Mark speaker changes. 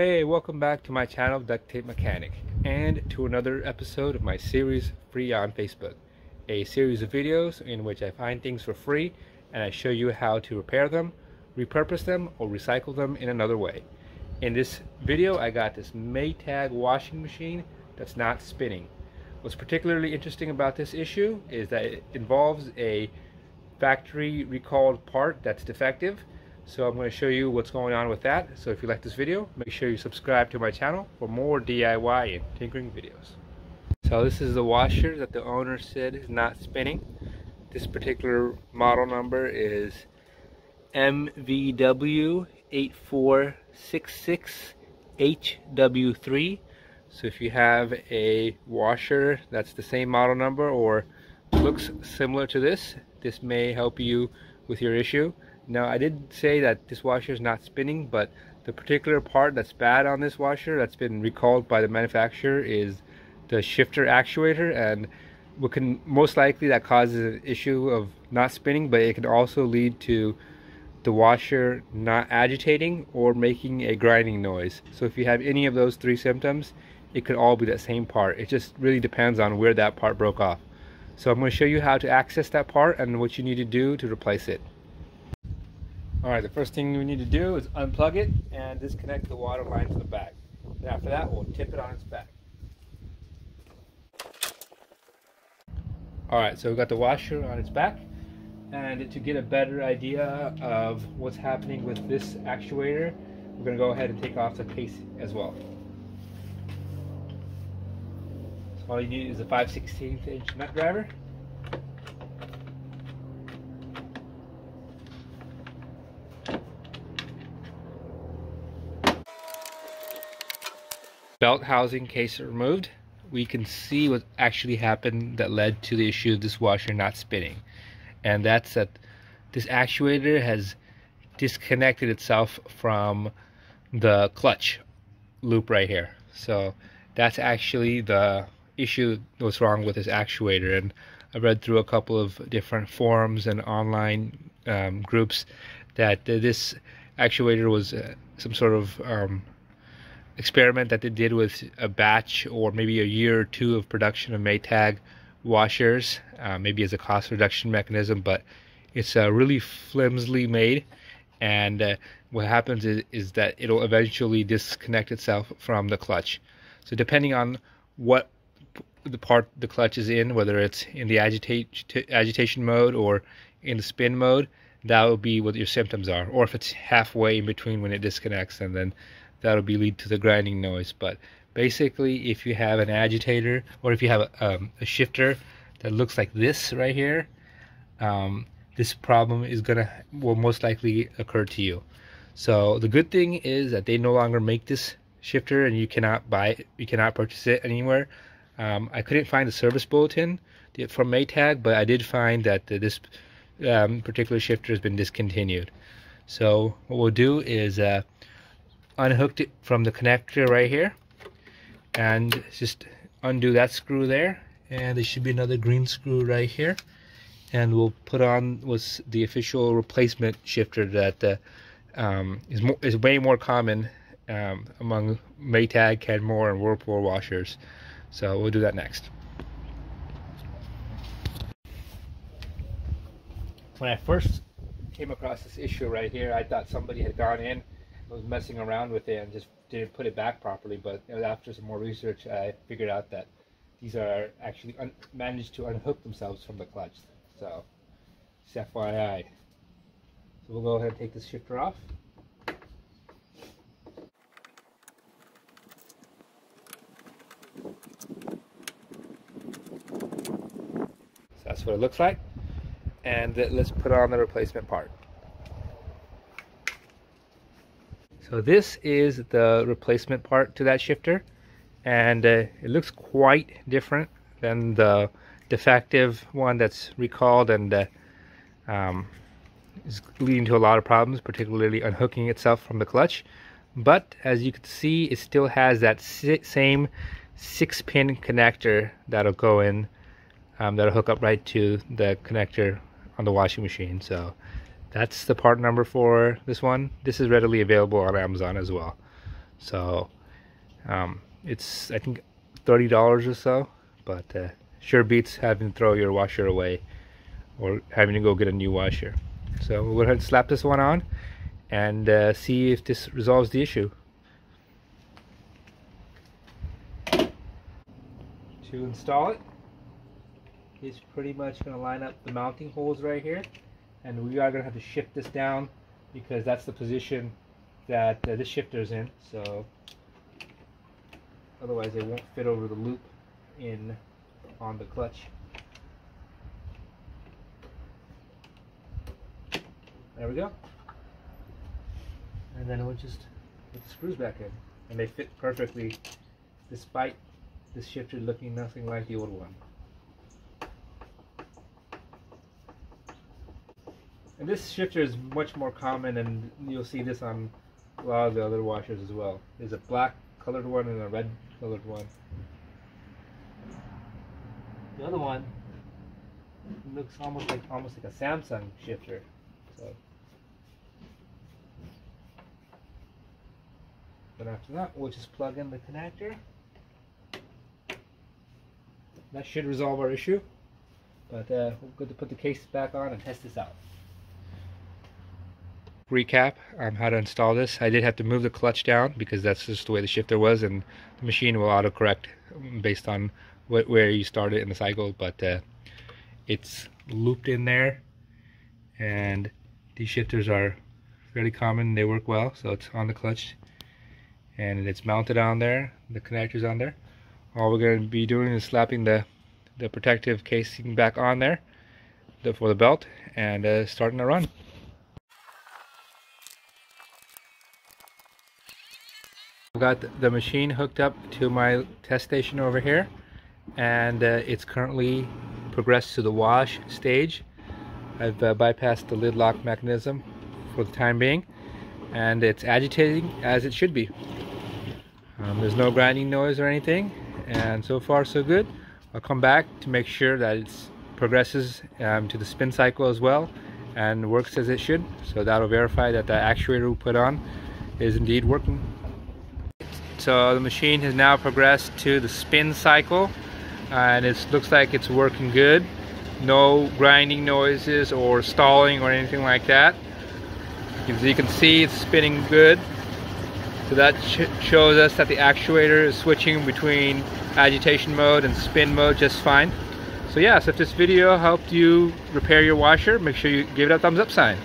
Speaker 1: Hey, welcome back to my channel, Duct Tape Mechanic, and to another episode of my series Free on Facebook, a series of videos in which I find things for free and I show you how to repair them, repurpose them, or recycle them in another way. In this video, I got this Maytag washing machine that's not spinning. What's particularly interesting about this issue is that it involves a factory recalled part that's defective. So I'm going to show you what's going on with that. So if you like this video, make sure you subscribe to my channel for more DIY and tinkering videos. So this is the washer that the owner said is not spinning. This particular model number is MVW8466HW3. So if you have a washer that's the same model number or looks similar to this, this may help you with your issue. Now, I did say that this washer is not spinning, but the particular part that's bad on this washer that's been recalled by the manufacturer is the shifter actuator, and what can most likely that causes an issue of not spinning, but it can also lead to the washer not agitating or making a grinding noise. So if you have any of those three symptoms, it could all be that same part. It just really depends on where that part broke off. So I'm going to show you how to access that part and what you need to do to replace it. Alright, the first thing we need to do is unplug it and disconnect the water line to the back. And after that, we'll tip it on its back. Alright, so we've got the washer on its back. And to get a better idea of what's happening with this actuator, we're going to go ahead and take off the case as well. So all you need is a 5/16 inch nut driver. Belt housing case removed, we can see what actually happened that led to the issue of this washer not spinning. And that's that this actuator has disconnected itself from the clutch loop right here. So that's actually the issue what's wrong with this actuator. And I read through a couple of different forums and online groups that this actuator was some sort of experiment that they did with a batch or maybe a year or two of production of Maytag washers, maybe as a cost reduction mechanism, but it's really flimsily made, and what happens is that it'll eventually disconnect itself from the clutch. So depending on what the part the clutch is in, whether it's in the agitation mode or in the spin mode, that will be what your symptoms are, or if it's halfway in between when it disconnects, and then that'll lead to the grinding noise. But basically, if you have an agitator or if you have a shifter that looks like this right here, this problem will most likely occur to you. So the good thing is that they no longer make this shifter, and you cannot buy it, you cannot purchase it anywhere. I couldn't find a service bulletin from Maytag, but I did find that this particular shifter has been discontinued. So what we'll do is unhooked it from the connector right here, and just undo that screw there, and there should be another green screw right here, and we'll put on what's the official replacement shifter that is way more common among Maytag, Kenmore, and Whirlpool washers. So we'll do that next. When I first came across this issue right here, I thought somebody had gone in, was messing around with it, and just didn't put it back properly. But after some more research, I figured out that these are actually managed to unhook themselves from the clutch. So just FYI. So we'll go ahead and take this shifter off. So that's what it looks like, and let's put on the replacement part. So this is the replacement part to that shifter, and it looks quite different than the defective one that's recalled, and is leading to a lot of problems, particularly unhooking itself from the clutch. But as you can see, it still has that same 6-pin connector that'll go in, that'll hook up right to the connector on the washing machine. So that's the part number for this one. This is readily available on Amazon as well. So it's, I think, $30 or so, but sure beats having to throw your washer away or having to go get a new washer. So we'll go ahead and slap this one on and see if this resolves the issue. To install it, it's pretty much going to line up the mounting holes right here, and we are going to have to shift this down because that's the position that this shifter is in, so otherwise it won't fit over the loop in on the clutch. There we go. And then we'll just put the screws back in, and they fit perfectly despite this shifter looking nothing like the old one. And this shifter is much more common, and you'll see this on a lot of the other washers as well. There's a black colored one and a red colored one. The other one looks almost like a Samsung shifter. So, but after that, we'll just plug in the connector. That should resolve our issue, but we're going to put the case back on and test this out. Recap on how to install this. I did have to move the clutch down because that's just the way the shifter was, and the machine will autocorrect based on where you started in the cycle, but it's looped in there, and these shifters are fairly common. They work well, so it's on the clutch and it's mounted on there. The connector's on there. All we're going to be doing is slapping the protective casing back on there for the belt and starting to run. I've got the machine hooked up to my test station over here, and it's currently progressed to the wash stage. I've bypassed the lid lock mechanism for the time being, and it's agitating as it should be. There's no grinding noise or anything, and so far so good. I'll come back to make sure that it progresses to the spin cycle as well and works as it should, so that'll verify that the actuator we put on is indeed working. So the machine has now progressed to the spin cycle, and it looks like it's working good. No grinding noises or stalling or anything like that. As you can see, it's spinning good. So that shows us that the actuator is switching between agitation mode and spin mode just fine. So yeah, so if this video helped you repair your washer, make sure you give it a thumbs up sign.